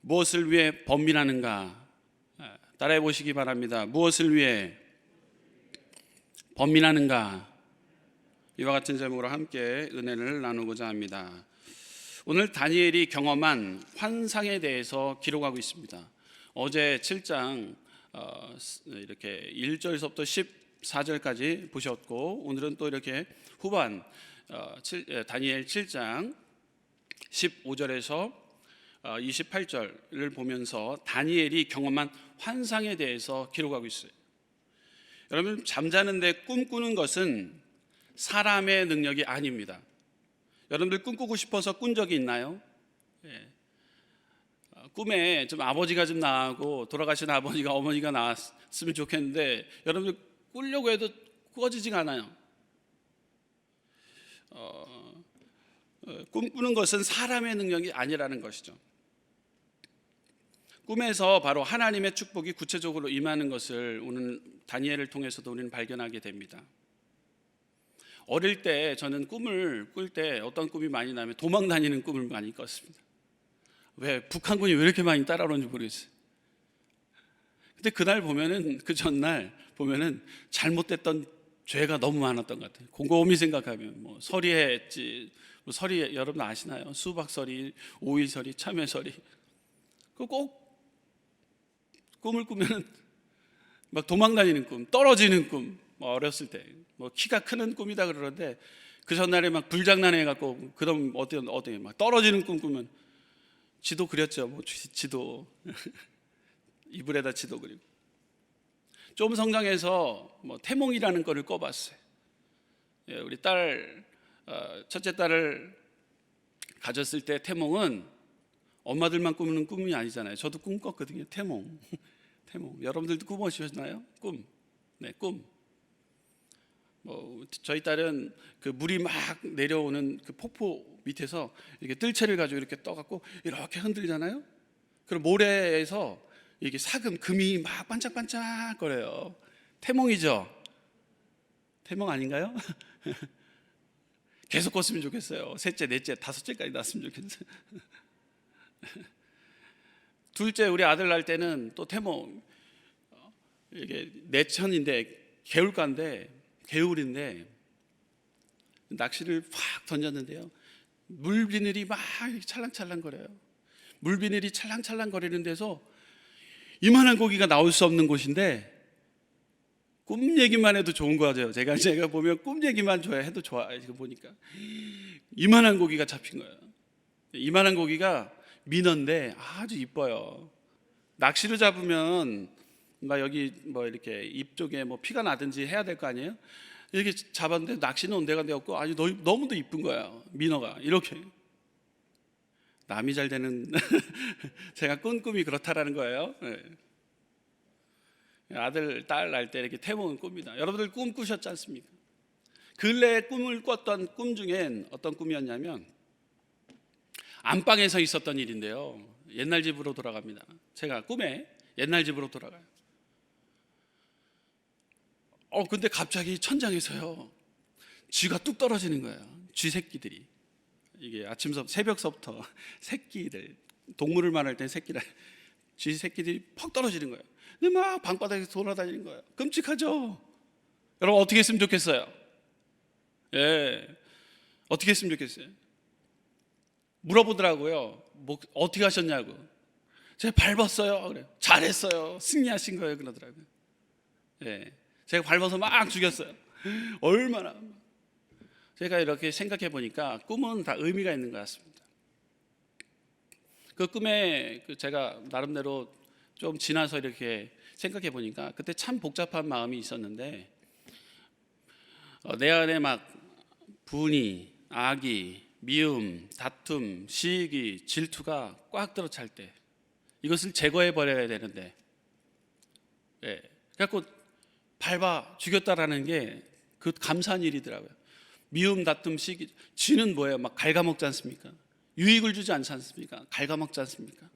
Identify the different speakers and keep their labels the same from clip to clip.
Speaker 1: 무엇을 위해 번민하는가? 따라해 보시기 바랍니다. 무엇을 위해 번민하는가? 이와 같은 제목으로 함께 은혜를 나누고자 합니다. 오늘 다니엘이 경험한 환상에 대해서 기록하고 있습니다. 어제 7장 이렇게 1절에서부터 14절까지 보셨고, 오늘은 또 이렇게 후반 다니엘 7장 15절에서 28절을 보면서 다니엘이 경험한 환상에 대해서 기록하고 있어요. 여러분, 잠자는데 꿈꾸는 것은 사람의 능력이 아닙니다. 여러분들 꿈꾸고 싶어서 꾼 적이 있나요? 꿈에 좀 아버지가 좀 나오고 돌아가신 아버지가 어머니가 나왔으면 좋겠는데 여러분들 꾸려고 해도 꾸어지지가 않아요. 꿈꾸는 것은 사람의 능력이 아니라는 것이죠. 꿈에서 바로 하나님의 축복이 구체적으로 임하는 것을 오늘 다니엘을 통해서도 우리는 발견하게 됩니다. 어릴 때 저는 꿈을 꿀 때 어떤 꿈이 많이 나면 도망 다니는 꿈을 많이 꿨습니다. 왜? 북한군이 왜 이렇게 많이 따라오는지 모르겠어요. 근데 그날 보면은, 그 전날 보면은 잘못됐던 죄가 너무 많았던 것 같아요. 곰곰이 생각하면 뭐 서리했지, 뭐 서리 여러분 아시나요? 수박서리, 오이서리, 참외서리. 꼭 꿈을 꾸면은 막 도망 다니는 꿈, 떨어지는 꿈, 뭐 어렸을 때 뭐 키가 크는 꿈이다 그러는데 그 전날에 막 불장난해 갖고 그럼 어디 막 떨어지는 꿈 꾸면 지도 그렸죠. 뭐 지도 이불에다 지도 그리고 좀 성장해서 뭐 태몽이라는 거를 꿔봤어요. 우리 딸 첫째 딸을 가졌을 때 태몽은 엄마들만 꾸는 꿈이 아니잖아요. 저도 꿈 꿨거든요. 태몽. 여러분들도 꾸보셨나요? 꿈. 네, 꿈. 뭐 저희 딸은 그 물이 막 내려오는 그 폭포 밑에서 이렇게 뜰채를 가지고 이렇게 떠갖고 이렇게 흔들잖아요. 그럼 모래에서 이게 금이 막 반짝반짝거려요. 태몽이죠. 태몽 아닌가요? 계속 꿨으면 좋겠어요. 셋째, 넷째, 다섯째까지 났으면 좋겠어요. 둘째 우리 아들 날 때는 또 태몽, 이게 내천인데 개울인데 낚시를 확 던졌는데요, 물비늘이 막 찰랑찰랑거려요. 물비늘이 찰랑찰랑거리는 데서 이만한 고기가 나올 수 없는 곳인데 꿈 얘기만 해도 좋은 거죠. 제가 보면 꿈 얘기만 해도 좋아. 이거 보니까 이만한 고기가 잡힌 거예요. 이만한 고기가 민어인데 아주 이뻐요. 낚시를 잡으면 막 여기 뭐 이렇게 입 쪽에 뭐 피가 나든지 해야 될 거 아니에요? 이렇게 잡았는데 낚시는 온데가 되었고 아주 너무도 이쁜 거예요. 민어가 이렇게. 남이 잘 되는 제가 꾼 꿈이 그렇다라는 거예요. 네. 아들, 딸 날 때 이렇게 태몽은 꿉니다. 여러분들 꿈 꾸셨지 않습니까? 근래에 꿈을 꿨던 꿈 중엔 어떤 꿈이었냐면 안방에서 있었던 일인데요, 옛날 집으로 돌아갑니다. 제가 꿈에 옛날 집으로 돌아가요. 근데 갑자기 천장에서요 쥐가 뚝 떨어지는 거예요. 쥐 새끼들이. 이게 새벽서부터 새끼들, 동물을 말할 땐 새끼라, 쥐 새끼들이 퍽 떨어지는 거예요. 근데 막 방바닥에서 돌아다니는 거예요. 끔찍하죠? 여러분 어떻게 했으면 좋겠어요? 어떻게 했으면 좋겠어요? 물어보더라고요. 뭐 어떻게 하셨냐고. 제가 밟았어요. 그래요. 잘했어요. 승리하신 거예요. 그러더라고요. 제가 밟아서 막 죽였어요. 얼마나. 제가 이렇게 생각해 보니까 꿈은 다 의미가 있는 것 같습니다. 그 꿈에 제가 나름대로 좀 지나서 이렇게 생각해 보니까 그때 참 복잡한 마음이 있었는데 내 안에 막 분이, 악이, 미움, 다툼, 시기, 질투가 꽉 들어찰 때 이것을 제거해 버려야 되는데, 그래갖고 밟아 죽였다라는 게 그 감사한 일이더라고요. 미움, 다툼, 시기, 쥐는 뭐예요? 막 갉아먹지 않습니까? 유익을 주지 않지 않습니까? 갉아먹지 않습니까?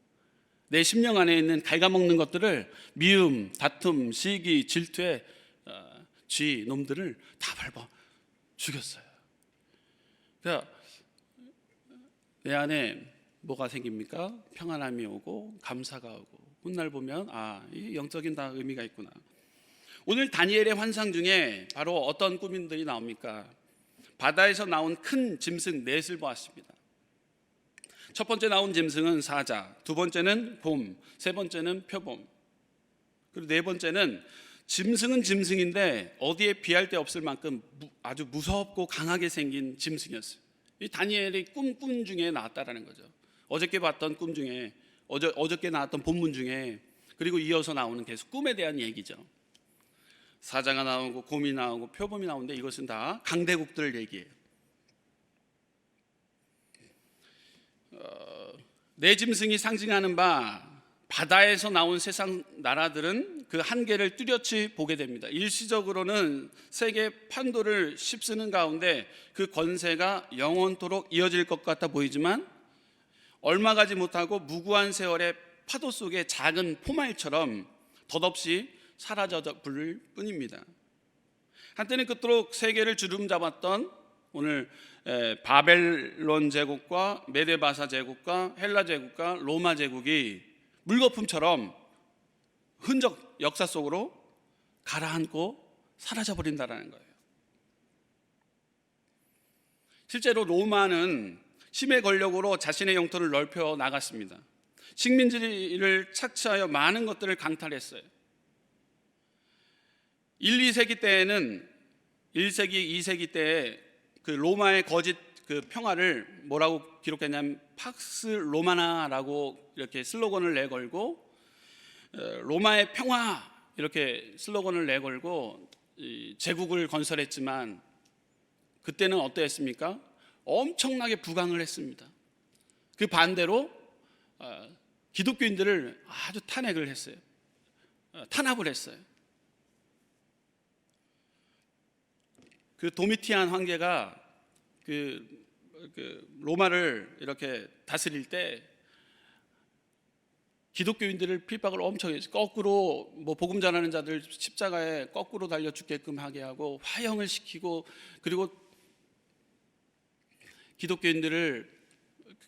Speaker 1: 내 심령 안에 있는 갉아먹는 것들을 미움, 다툼, 시기, 질투의 쥐 놈들을 다 밟아 죽였어요. 그러니까 내 안에 뭐가 생깁니까? 평안함이 오고 감사가 오고 훗날 보면 이 영적인 다 의미가 있구나. 오늘 다니엘의 환상 중에 바로 어떤 꿈들이 나옵니까? 바다에서 나온 큰 짐승 넷을 보았습니다. 첫 번째 나온 짐승은 사자, 두 번째는 곰, 세 번째는 표범, 그리고 네 번째는 짐승은 짐승인데 어디에 비할 데 없을 만큼 아주 무섭고 강하게 생긴 짐승이었어요. 이 다니엘의 꿈 중에 나왔다라는 거죠. 어저께 봤던 꿈 중에 어저께 나왔던 본문 중에, 그리고 이어서 나오는 계속 꿈에 대한 얘기죠. 사자가 나오고 곰이 나오고 표범이 나오는데 이것은 다 강대국들 얘기예요. 네 짐승이 상징하는 바 바다에서 나온 세상 나라들은 그 한계를 뚜렷이 보게 됩니다. 일시적으로는 세계 판도를 휩쓰는 가운데 그 권세가 영원토록 이어질 것 같아 보이지만 얼마 가지 못하고 무구한 세월의 파도 속의 작은 포말처럼 덧없이 사라져 버릴 뿐입니다. 한때는 그토록 세계를 주름잡았던 오늘 바벨론 제국과 메데바사 제국과 헬라 제국과 로마 제국이 물거품처럼 흔적 역사 속으로 가라앉고 사라져 버린다라는 거예요. 실제로 로마는 힘의 권력으로 자신의 영토를 넓혀 나갔습니다. 식민지를 착취하여 많은 것들을 강탈했어요. 1, 2세기 때에는 1세기, 2세기 때에 그 로마의 거짓 그 평화를 뭐라고 기록했냐면 팍스 로마나라고 이렇게 슬로건을 내걸고 로마의 평화 이렇게 슬로건을 내걸고 제국을 건설했지만 그때는 어떠했습니까? 엄청나게 부강을 했습니다. 그 반대로 기독교인들을 아주 탄핵을 했어요. 탄압을 했어요. 그 도미티안 황제가 그 로마를 이렇게 다스릴 때 기독교인들을 핍박을 엄청 했어요. 거꾸로 복음 전하는 자들 십자가에 거꾸로 달려 죽게끔 하게 하고 화형을 시키고, 그리고 기독교인들을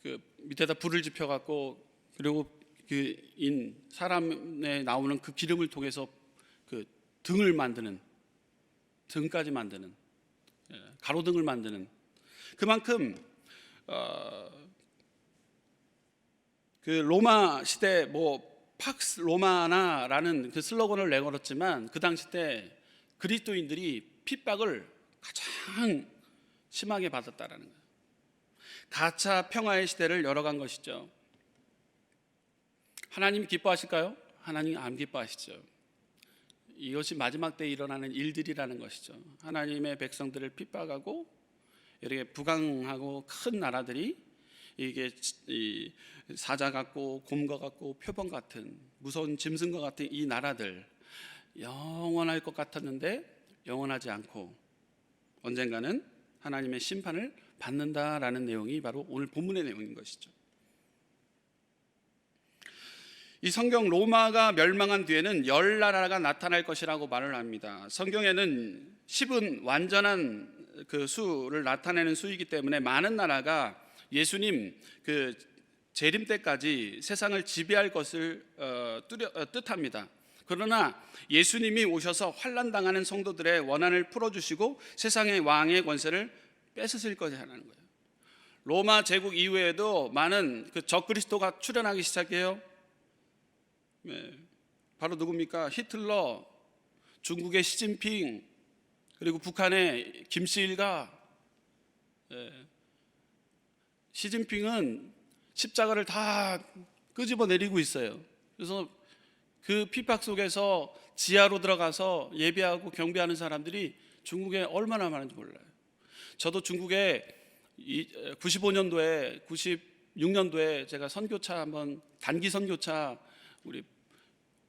Speaker 1: 그 밑에다 불을 지펴 갖고, 그리고 그 사람에 나오는 그 기름을 통해서 그 등을 만드는, 등까지 만드는, 가로등을 만드는, 그만큼 그 로마 시대 팍스 로마나라는 그 슬로건을 내걸었지만 그 당시 때 그리스도인들이 핍박을 가장 심하게 받았다라는 거예요. 가차 평화의 시대를 열어간 것이죠. 하나님 기뻐하실까요? 하나님 안 기뻐하시죠. 이것이 마지막 때에 일어나는 일들이라는 것이죠. 하나님의 백성들을 핍박하고 이렇게 부강하고 큰 나라들이 이게 사자 같고 곰과 같고 표범 같은 무서운 짐승과 같은 이 나라들 영원할 것 같았는데 영원하지 않고 언젠가는 하나님의 심판을 받는다라는 내용이 바로 오늘 본문의 내용인 것이죠. 이 성경 로마가 멸망한 뒤에는 열 나라가 나타날 것이라고 말을 합니다. 성경에는 10은 완전한 그 수를 나타내는 수이기 때문에 많은 나라가 예수님 그 재림 때까지 세상을 지배할 것을 뜻합니다. 그러나 예수님이 오셔서 환난 당하는 성도들의 원한을 풀어주시고 세상의 왕의 권세를 뺏으실 것이라는 거예요. 로마 제국 이후에도 많은 그 적그리스도가 출현하기 시작해요. 바로 누굽니까? 히틀러, 중국의 시진핑, 그리고 북한의 김시일가. 시진핑은 십자가를 다 끄집어 내리고 있어요. 그래서 그 핍박 속에서 지하로 들어가서 예배하고 경배하는 사람들이 중국에 얼마나 많은지 몰라요. 저도 중국에 95년도에 96년도에 제가 선교차 한번 단기 선교차 우리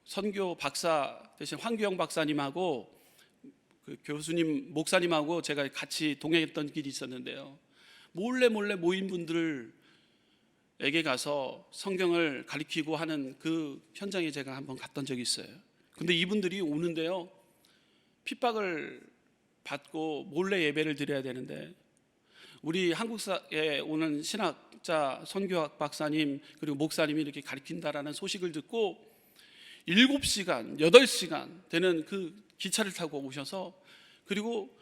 Speaker 1: 선교 박사 대신 황규영 박사님하고 그 교수님 목사님하고 제가 같이 동행했던 길이 있었는데요. 몰래 모인 분들에게 가서 성경을 가르치고 하는 그 현장에 제가 한번 갔던 적이 있어요. 근데 이분들이 오는데요, 핍박을 받고 몰래 예배를 드려야 되는데 우리 한국에 오는 신학자, 선교학 박사님 그리고 목사님이 이렇게 가르친다라는 소식을 듣고 7시간, 8시간 되는 그 기차를 타고 오셔서, 그리고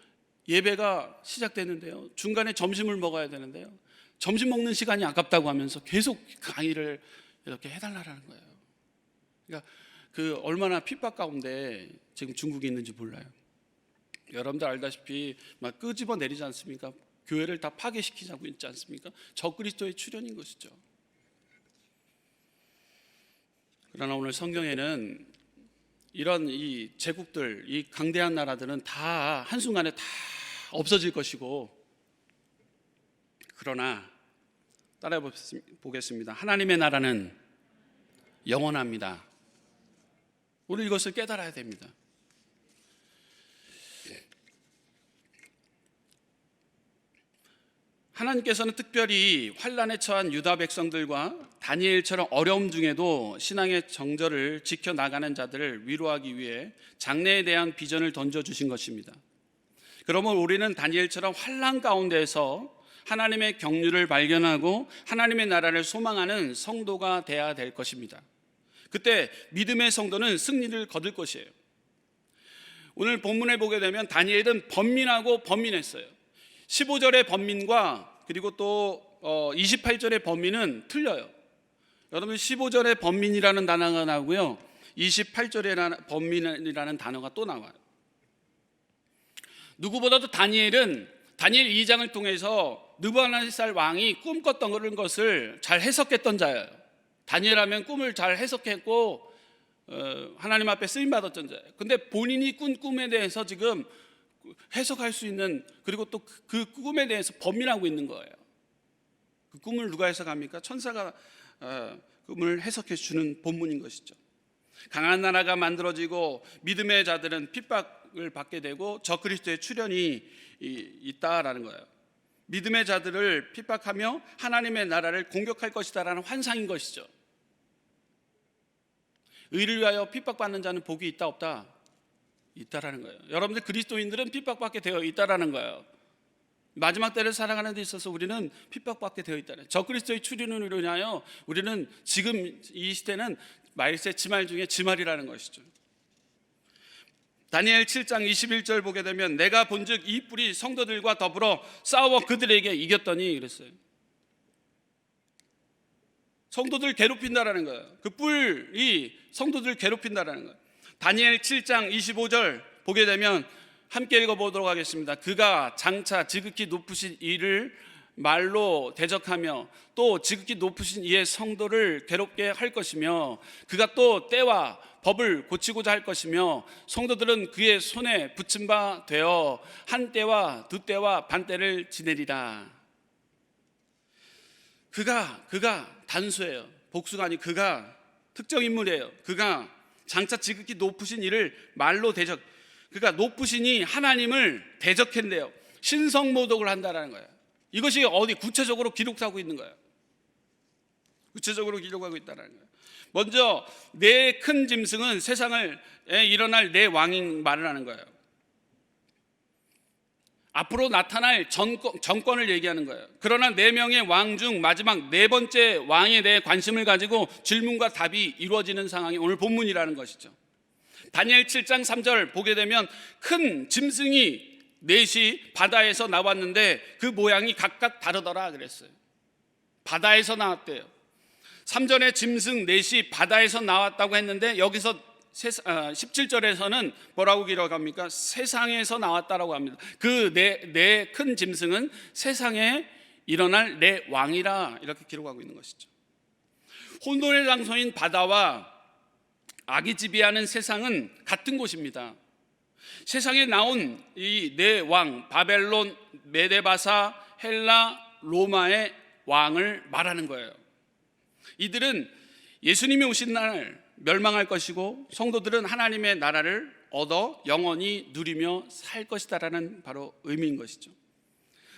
Speaker 1: 예배가 시작되는데요, 중간에 점심을 먹어야 되는데요, 점심 먹는 시간이 아깝다고 하면서 계속 강의를 이렇게 해달라는 거예요. 그러니까 그 얼마나 핍박 가운데 지금 중국이 있는지 몰라요. 여러분들 알다시피 막 끄집어 내리지 않습니까? 교회를 다 파괴시키자고 있지 않습니까? 적그리스도의 출현인 것이죠. 그러나 오늘 성경에는 이런 이 제국들, 이 강대한 나라들은 다 한순간에 다 없어질 것이고, 그러나 따라해 보겠습니다. 하나님의 나라는 영원합니다. 우리 이것을 깨달아야 됩니다. 하나님께서는 특별히 환난에 처한 유다 백성들과 다니엘처럼 어려움 중에도 신앙의 정절을 지켜나가는 자들을 위로하기 위해 장래에 대한 비전을 던져주신 것입니다. 그러면 우리는 다니엘처럼 환난 가운데서 하나님의 경륜을 발견하고 하나님의 나라를 소망하는 성도가 되어야 될 것입니다. 그때 믿음의 성도는 승리를 거둘 것이에요. 오늘 본문에 보게 되면 다니엘은 번민하고 번민했어요. 15절의 번민과 그리고 또 28절의 번민은 틀려요. 여러분 15절의 번민이라는 단어가 나오고요, 28절의 번민이라는 단어가 또 나와요. 누구보다도 다니엘 2장을 통해서 느부갓네살 왕이 꿈꿨던 것을 잘 해석했던 자예요. 다니엘 하면 꿈을 잘 해석했고 하나님 앞에 쓰임받았던 자예요. 근데 본인이 꾼 꿈에 대해서 지금 해석할 수 있는, 그리고 또 그 꿈에 대해서 번민하고 있는 거예요. 그 꿈을 누가 해석합니까? 천사가 꿈을 해석해 주는 본문인 것이죠. 강한 나라가 만들어지고 믿음의 자들은 핍박을 받게 되고 적그리스도의 출현이 있다라는 거예요. 믿음의 자들을 핍박하며 하나님의 나라를 공격할 것이다라는 환상인 것이죠. 의를 위하여 핍박받는 자는 복이 있다 없다? 있다라는 거예요. 여러분들 그리스도인들은 핍박받게 되어 있다라는 거예요. 마지막 때를 살아가는 데 있어서 우리는 핍박받게 되어 있다는, 적그리스도의 출현을 인하여 우리는 지금 이 시대는 말세 지말 중에 지말이라는 것이죠. 다니엘 7장 21절 보게 되면 내가 본즉 이 뿔이 성도들과 더불어 싸워 그들에게 이겼더니 그랬어요. 성도들 괴롭힌다라는 거예요. 그 뿔이 성도들 괴롭힌다라는 거예요. 다니엘 7장 25절 보게 되면 함께 읽어보도록 하겠습니다. 그가 장차 지극히 높으신 이를 말로 대적하며 또 지극히 높으신 이의 성도를 괴롭게 할 것이며 그가 또 때와 법을 고치고자 할 것이며 성도들은 그의 손에 붙임 바 되어 한 때와 두 때와 반 때를 지내리라. 그가 단수예요. 복수가 아니 그가 특정 인물이에요. 그가 장차 지극히 높으신 이를 말로 대적, 그러니까 높으시니 하나님을 대적한대요. 신성모독을 한다는 거예요. 이것이 어디 구체적으로 기록하고 있는 거예요. 구체적으로 기록하고 있다는 거예요. 먼저 내 큰 짐승은 세상에 일어날 내 왕인 말을 하는 거예요. 앞으로 나타날 정권을 얘기하는 거예요. 그러나 4명의 왕 중 마지막 4번째 왕에 대해 관심을 가지고 질문과 답이 이루어지는 상황이 오늘 본문이라는 것이죠. 다니엘 7장 3절 보게 되면 큰 짐승이 넷이 바다에서 나왔는데 그 모양이 각각 다르더라 그랬어요. 바다에서 나왔대요. 3절에 짐승 넷이 바다에서 나왔다고 했는데 여기서 17절에서는 뭐라고 기록합니까? 세상에서 나왔다라고 합니다. 그 네 큰 짐승은 세상에 일어날 내 왕이라 이렇게 기록하고 있는 것이죠. 혼돈의 장소인 바다와 악이 지배하는 세상은 같은 곳입니다. 세상에 나온 이 네 왕, 바벨론, 메데바사, 헬라, 로마의 왕을 말하는 거예요. 이들은 예수님이 오신 날 멸망할 것이고 성도들은 하나님의 나라를 얻어 영원히 누리며 살 것이다라는 바로 의미인 것이죠.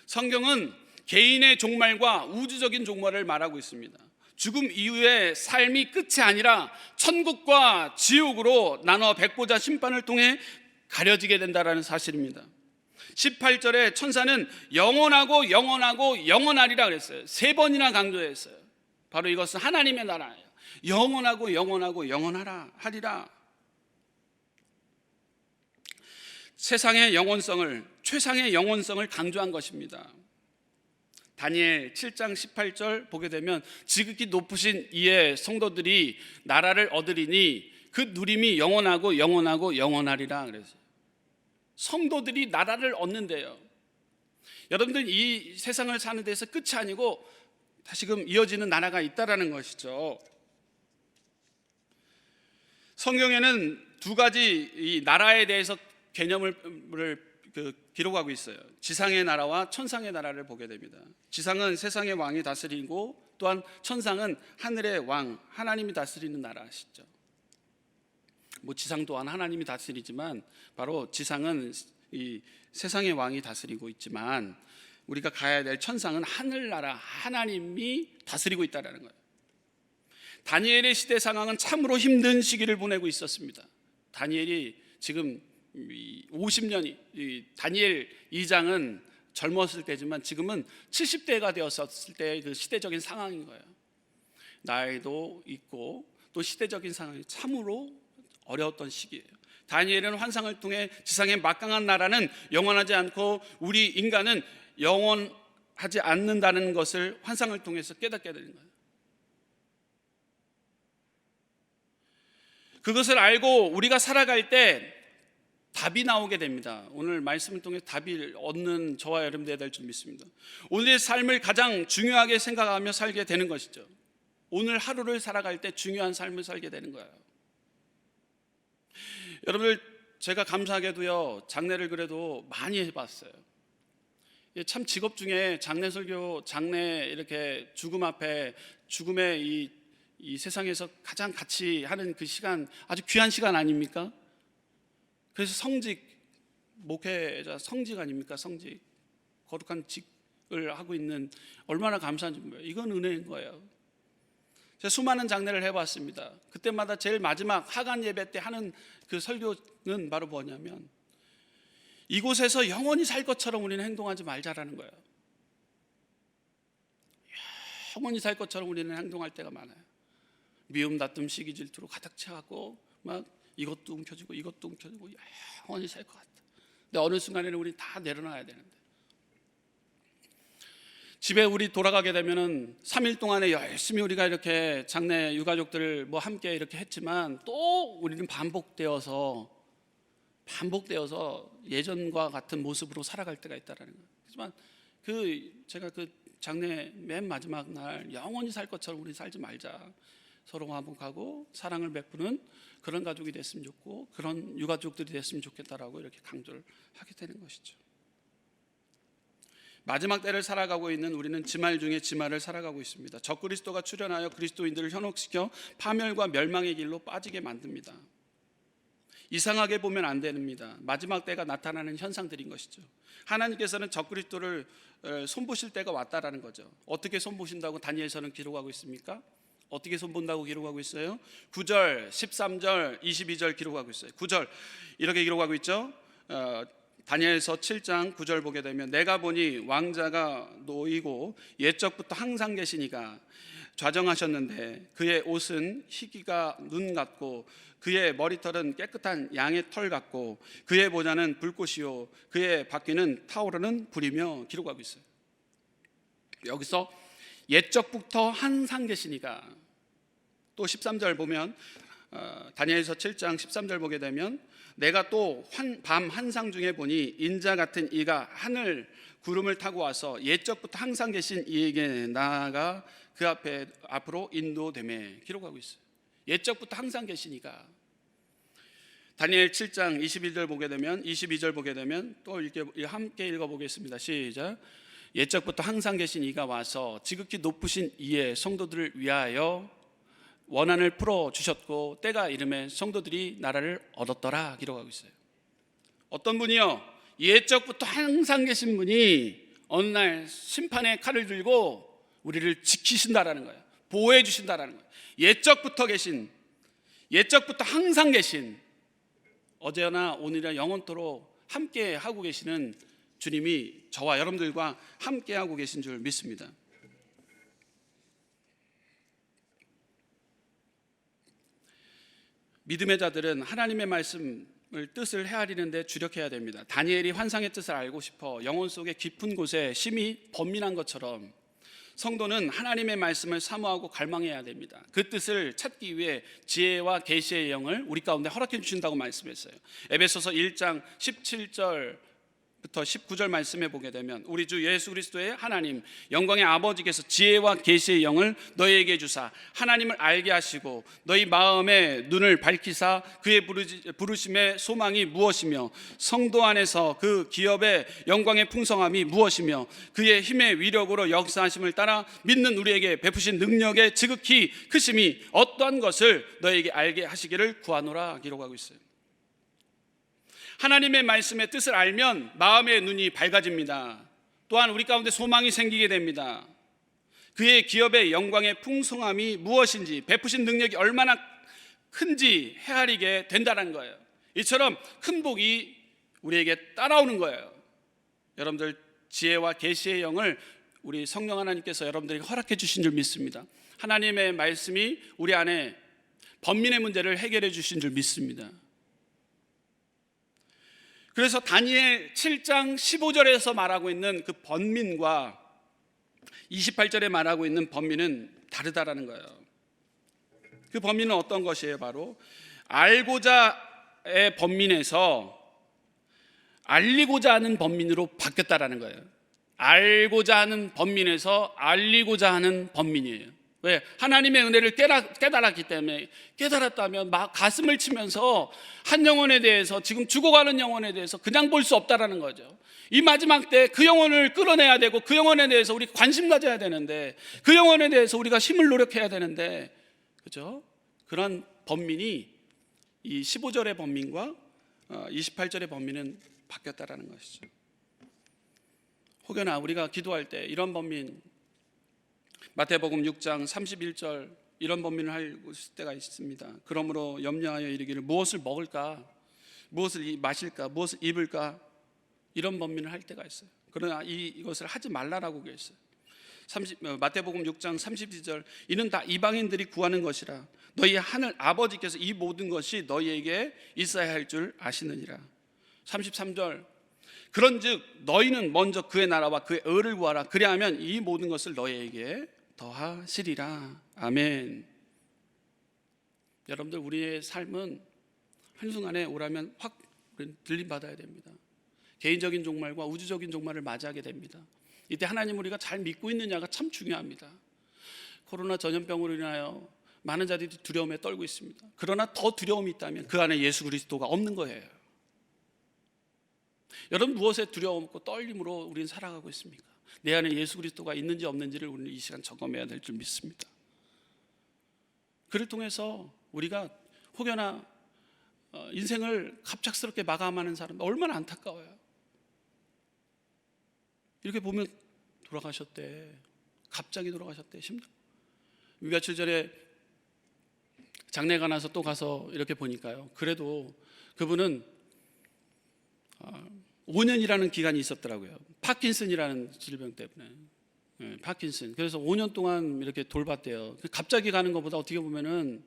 Speaker 1: 성경은 개인의 종말과 우주적인 종말을 말하고 있습니다. 죽음 이후의 삶이 끝이 아니라 천국과 지옥으로 나눠 백보자 심판을 통해 가려지게 된다는 사실입니다. 18절에 천사는 영원하고 영원하고 영원하리라 그랬어요. 3번이나 강조했어요. 바로 이것은 하나님의 나라예요. 영원하고 영원하고 영원하리라. 세상의 영원성을, 최상의 영원성을 강조한 것입니다. 다니엘 7장 18절 보게 되면 지극히 높으신 이의 성도들이 나라를 얻으리니 그 누림이 영원하고 영원하고 영원하리라 그랬어요. 성도들이 나라를 얻는데요. 여러분들 이 세상을 사는 데서 끝이 아니고 다시금 이어지는 나라가 있다라는 것이죠. 성경에는 2가지 이 나라에 대해서 개념을 기록하고 있어요. 지상의 나라와 천상의 나라를 보게 됩니다. 지상은 세상의 왕이 다스리고 또한 천상은 하늘의 왕, 하나님이 다스리는 나라시죠. 지상 또한 하나님이 다스리지만 바로 지상은 이 세상의 왕이 다스리고 있지만 우리가 가야 될 천상은 하늘나라, 하나님이 다스리고 있다는 거예요. 다니엘의 시대 상황은 참으로 힘든 시기를 보내고 있었습니다. 다니엘이 지금 50년이, 다니엘 2장은 젊었을 때지만 지금은 70대가 되었을 때의 그 시대적인 상황인 거예요. 나이도 있고 또 시대적인 상황이 참으로 어려웠던 시기예요. 다니엘은 환상을 통해 지상의 막강한 나라는 영원하지 않고 우리 인간은 영원하지 않는다는 것을 환상을 통해서 깨닫게 되는 거예요. 그것을 알고 우리가 살아갈 때 답이 나오게 됩니다. 오늘 말씀을 통해 답을 얻는 저와 여러분들이 될 줄 믿습니다. 오늘의 삶을 가장 중요하게 생각하며 살게 되는 것이죠. 오늘 하루를 살아갈 때 중요한 삶을 살게 되는 거예요. 여러분들, 제가 감사하게도요, 장례를 그래도 많이 해봤어요. 참 직업 중에 장례 설교, 장례 이렇게 죽음 앞에 죽음의 이 세상에서 가장 같이 하는 그 시간, 아주 귀한 시간 아닙니까? 그래서 성직, 목회자 성직 아닙니까? 성직, 거룩한 직을 하고 있는, 얼마나 감사한지 몰라요. 이건 은혜인 거예요. 제가 수많은 장례를 해봤습니다. 그때마다 제일 마지막 하간 예배 때 하는 그 설교는 바로 뭐냐면, 이곳에서 영원히 살 것처럼 우리는 행동하지 말자라는 거예요. 영원히 살 것처럼 우리는 행동할 때가 많아요. 미움, 다툼, 시기, 질투로 가득 차고 막 이것도 움켜쥐고 이것도 움켜쥐고 영원히 살 것 같다. 근데 어느 순간에는 우리 다 내려놔야 되는데, 집에 우리 돌아가게 되면은 3일 동안에 열심히 우리가 이렇게 장례 유가족들 뭐 함께 이렇게 했지만 또 우리는 반복되어서 예전과 같은 모습으로 살아갈 때가 있다라는 거예요. 하지만 제가 그 장례 맨 마지막 날 영원히 살 것처럼 우리 살지 말자. 서로 화목하고 사랑을 베푸는 그런 가족이 됐으면 좋고 그런 유가족들이 됐으면 좋겠다라고 이렇게 강조를 하게 되는 것이죠. 마지막 때를 살아가고 있는 우리는 지말 중에 지말을 살아가고 있습니다. 적그리스도가 출현하여 그리스도인들을 현혹시켜 파멸과 멸망의 길로 빠지게 만듭니다. 이상하게 보면 안 됩니다. 마지막 때가 나타나는 현상들인 것이죠. 하나님께서는 적그리스도를 손보실 때가 왔다라는 거죠. 어떻게 손보신다고 다니엘서는 기록하고 있습니까? 어떻게 손본다고 기록하고 있어요? 9절, 13절, 22절 기록하고 있어요. 9절 이렇게 기록하고 있죠. 다니엘서 7장 9절 보게 되면, 내가 보니 왕자가 놓이고 옛적부터 항상 계시니가 좌정하셨는데 그의 옷은 희기가 눈 같고 그의 머리털은 깨끗한 양의 털 같고 그의 보좌는 불꽃이요 그의 바퀴는 타오르는 불이며 기록하고 있어요. 여기서 옛적부터 항상 계시니가, 또 13절 보면 다니엘서 7장 13절 보게 되면, 내가 또 밤 환상 중에 보니 인자 같은 이가 하늘 구름을 타고 와서 옛적부터 항상 계신 이에게 나아가 그 앞으로 인도되매 기록하고 있어요. 옛적부터 항상 계시니까. 다니엘 7장 22절 보게 되면, 22절 보게 되면 또 함께 읽어보겠습니다. 시작. 옛적부터 항상 계신 이가 와서 지극히 높으신 이의 성도들을 위하여 원한을 풀어주셨고 때가 이름에 성도들이 나라를 얻었더라 기록하고 있어요. 어떤 분이요? 옛적부터 항상 계신 분이 어느 날 심판의 칼을 들고 우리를 지키신다라는 거예요. 보호해 주신다라는 거예요. 옛적부터 계신, 옛적부터 항상 계신, 어제나 오늘이나 영원토록 함께 하고 계시는 주님이 저와 여러분들과 함께하고 계신 줄 믿습니다. 믿음의 자들은 하나님의 말씀을 뜻을 헤아리는 데 주력해야 됩니다. 다니엘이 환상의 뜻을 알고 싶어 영혼 속의 깊은 곳에 심히 번민한 것처럼 성도는 하나님의 말씀을 사모하고 갈망해야 됩니다. 그 뜻을 찾기 위해 지혜와 계시의 영을 우리 가운데 허락해 주신다고 말씀했어요. 에베소서 1장 17절부터 19절 말씀해 보게 되면 우리 주 예수 그리스도의 하나님 영광의 아버지께서 지혜와 계시의 영을 너희에게 주사 하나님을 알게 하시고 너희 마음의 눈을 밝히사 그의 부르심의 소망이 무엇이며 성도 안에서 그 기업의 영광의 풍성함이 무엇이며 그의 힘의 위력으로 역사하심을 따라 믿는 우리에게 베푸신 능력의 지극히 크심이 어떠한 것을 너희에게 알게 하시기를 구하노라 기록하고 있어요. 하나님의 말씀의 뜻을 알면 마음의 눈이 밝아집니다. 또한 우리 가운데 소망이 생기게 됩니다. 그의 기업의 영광의 풍성함이 무엇인지 베푸신 능력이 얼마나 큰지 헤아리게 된다는 거예요. 이처럼 큰 복이 우리에게 따라오는 거예요. 여러분들 지혜와 계시의 영을 우리 성령 하나님께서 여러분들에게 허락해 주신 줄 믿습니다. 하나님의 말씀이 우리 안에 번민의 문제를 해결해 주신 줄 믿습니다. 그래서 다니엘 7장 15절에서 말하고 있는 그 번민과 28절에 말하고 있는 번민은 다르다라는 거예요. 그 번민은 어떤 것이에요? 바로 알고자의 번민에서 알리고자 하는 번민으로 바뀌었다라는 거예요. 알고자 하는 번민에서 알리고자 하는 번민이에요. 왜? 하나님의 은혜를 깨달았기 때문에. 깨달았다면 막 가슴을 치면서 한 영혼에 대해서, 지금 죽어가는 영혼에 대해서 그냥 볼 수 없다라는 거죠. 이 마지막 때 그 영혼을 끌어내야 되고 그 영혼에 대해서 우리 관심 가져야 되는데, 그 영혼에 대해서 우리가 힘을 노력해야 되는데, 그죠? 그런 번민이 이 15절의 번민과 28절의 번민은 바뀌었다라는 것이죠. 혹여나 우리가 기도할 때 이런 번민, 마태복음 6장 31절 이런 번민을 할 때가 있습니다. 그러므로 염려하여 이르기를 무엇을 먹을까, 무엇을 마실까, 무엇을 입을까, 이런 번민을 할 때가 있어요. 그러나 이것을 하지 말라라고 계셨어요. 마태복음 6장 32절 이는 다 이방인들이 구하는 것이라 너희 하늘 아버지께서 이 모든 것이 너희에게 있어야 할 줄 아시느니라. 33절 그런즉 너희는 먼저 그의 나라와 그의 의를 구하라. 그리하면 이 모든 것을 너희에게 더하시리라. 아멘. 여러분들 우리의 삶은 한순간에 오라면 확 들림 받아야 됩니다. 개인적인 종말과 우주적인 종말을 맞이하게 됩니다. 이때 하나님 우리가 잘 믿고 있느냐가 참 중요합니다. 코로나 전염병으로 인하여 많은 자들이 두려움에 떨고 있습니다. 그러나 더 두려움이 있다면 그 안에 예수 그리스도가 없는 거예요. 여러분 무엇에 두려움과 떨림으로 우리는 살아가고 있습니까? 내 안에 예수 그리스도가 있는지 없는지를 우리는 이 시간 점검해야 될 줄 믿습니다. 그를 통해서 우리가 혹여나 인생을 갑작스럽게 마감하는 사람 얼마나 안타까워요. 이렇게 보면 돌아가셨대, 갑자기 돌아가셨대. 며칠 전에 장례가 나서 또 가서 이렇게 보니까요, 그래도 그분은 5년이라는 기간이 있었더라고요. 파킨슨이라는 질병 때문에. 파킨슨. 그래서 5년 동안 이렇게 돌봤대요. 갑자기 가는 것보다 어떻게 보면은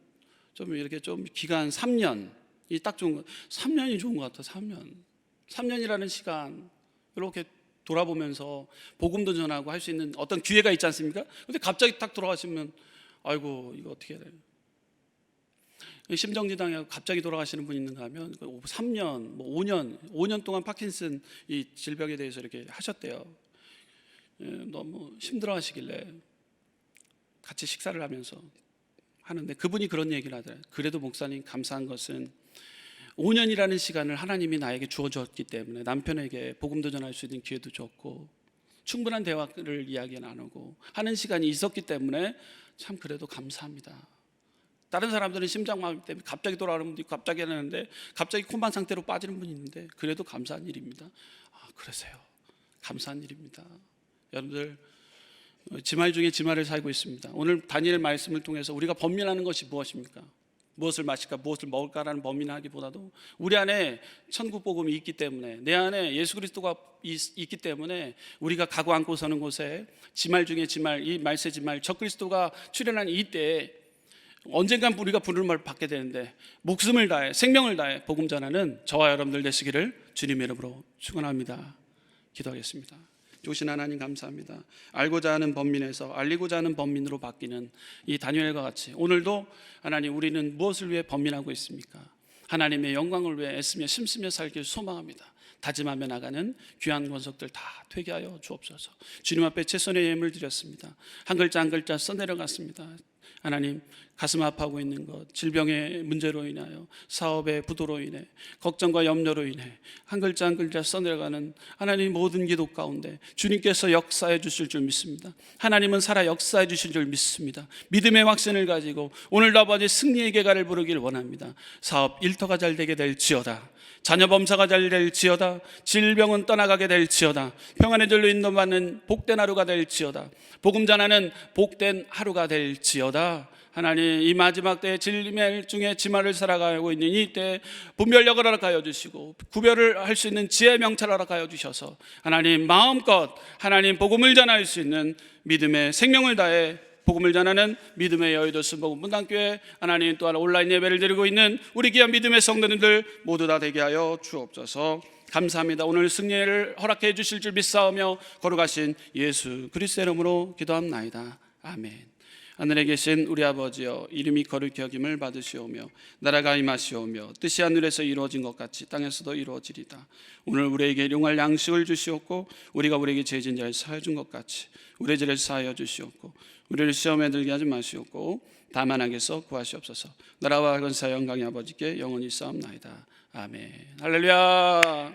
Speaker 1: 좀 이렇게 좀 기간 3년이 딱 좋은 거. 3년이 좋은 것 같아. 3년이라는 시간 이렇게 돌아보면서 복음도 전하고 할 수 있는 어떤 기회가 있지 않습니까? 근데 갑자기 딱 돌아가시면 아이고 이거 어떻게 해야 돼? 심정지당에 갑자기 돌아가시는 분이 있는가 하면 3년, 5년 동안 파킨슨 이 질병에 대해서 이렇게 하셨대요. 너무 힘들어 하시길래 같이 식사를 하면서 하는데 그분이 그런 얘기를 하더라고요. 그래도 목사님 감사한 것은 5년이라는 시간을 하나님이 나에게 주어줬기 때문에 남편에게 복음도 전할 수 있는 기회도 줬고 충분한 대화를 이야기 나누고 하는 시간이 있었기 때문에 참 그래도 감사합니다. 다른 사람들은 심장마비 때문에 갑자기 돌아오는 분도 있고 갑자기 하는데 갑자기 콤반 상태로 빠지는 분이 있는데 그래도 감사한 일입니다. 그러세요. 감사한 일입니다. 여러분들 지말 중에 지말을 살고 있습니다. 오늘 다니엘 말씀을 통해서 우리가 번민하는 것이 무엇입니까? 무엇을 마실까 무엇을 먹을까라는 범민하기보다도 우리 안에 천국 복음이 있기 때문에, 내 안에 예수 그리스도가 있기 때문에 우리가 가고 앉고 서는 곳에 지말 중에 지말, 이 말세 지말 적그리스도가 출현한 이때에 언젠간 우리가 부름을 받게 되는데 목숨을 다해 생명을 다해 복음 전하는 저와 여러분들 되시기를 주님의 이름으로 축원합니다. 기도하겠습니다. 좋으신 하나님 감사합니다. 알고자 하는 범민에서 알리고자 하는 범민으로 바뀌는 이 다니엘과 같이 오늘도 하나님, 우리는 무엇을 위해 범민하고 있습니까? 하나님의 영광을 위해 애쓰며 심쓰며 살길 소망합니다. 다짐하며 나가는 귀한 권속들 다 되게 하여 주옵소서. 주님 앞에 최선의 예물을 드렸습니다. 한 글자 한 글자 써내려갔습니다. 하나님, 가슴 아파하고 있는 것, 질병의 문제로 인하여, 사업의 부도로 인해, 걱정과 염려로 인해 한 글자 한 글자 써내려가는 하나님 모든 기도 가운데 주님께서 역사해 주실 줄 믿습니다. 하나님은 살아 역사해 주실 줄 믿습니다. 믿음의 확신을 가지고 오늘도 아버지 승리의 계가를 부르길 원합니다. 사업 일터가 잘 되게 될지어다. 자녀 범사가 잘 될지어다. 질병은 떠나가게 될지어다. 평안의 절로 인도받는 복된 하루가 될지어다. 복음 전하는 복된 하루가 될지어다. 하나님, 이 마지막 때에 진리의 중에 지말을 살아가고 있는 이 때에 분별력을 허락하여 주시고 구별을 할 수 있는 지혜의 명철을 허락하여 주셔서 하나님 마음껏 하나님 복음을 전할 수 있는 믿음의 생명을 다해 복음을 전하는 믿음의 여의도 순복음 문단교회, 하나님 또한 온라인 예배를 드리고 있는 우리 귀한 믿음의 성도님들 모두 다 되게 하여 주옵소서. 감사합니다. 오늘 승리를 허락해 주실 줄 믿사오며 거룩하신 예수 그리스도의 이름으로 기도합나이다. 아멘. 하늘에 계신 우리 아버지여, 이름이 거룩히 여김을 받으시오며 나라가 임하시오며 뜻이 하늘에서 이루어진 것 같이 땅에서도 이루어지리다. 오늘 우리에게 일용할 양식을 주시옵고 우리가 우리에게 죄진 자를 사하여 준 것 같이 우리의 죄를 사하여 주시옵고 우리를 시험에 들게 하지 마시옵고 다만 악에서 구하시옵소서. 나라와 권세와 영광이 아버지께 영원히 있사옵나이다. 아멘. 할렐루야.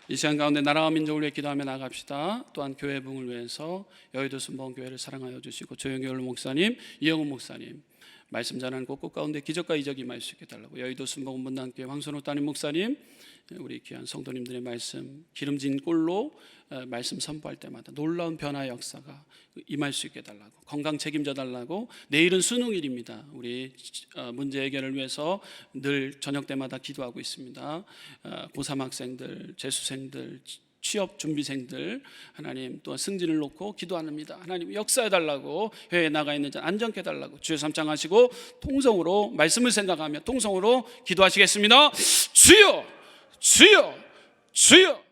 Speaker 1: 이 시간 가운데 나라와 민족을 위해 기도하며 나갑시다. 또한 교회 부흥을 위해서 여의도 순복음교회를 사랑하여 주시고 조영기 목사님, 이영훈 목사님 말씀 전하는 곳곳 가운데 기적과 이적이 임할 수 있게 달라고, 여의도 순복음 문단교회 황선호 담임 목사님, 우리 귀한 성도님들의 말씀 기름진 꼴로 말씀 선포할 때마다 놀라운 변화의 역사가 임할 수 있게 달라고, 건강 책임져 달라고. 내일은 수능일입니다. 우리 문제 해결을 위해서 늘 저녁 때마다 기도하고 있습니다. 고3 학생들, 재수생들, 취업 준비생들 하나님 또한 승진을 놓고 기도합니다. 하나님 역사해 달라고, 해외에 나가 있는 자 안전케 해달라고 주여 삼창하시고 통성으로 말씀을 생각하며 통성으로 기도하시겠습니다. 주여 주여 주여.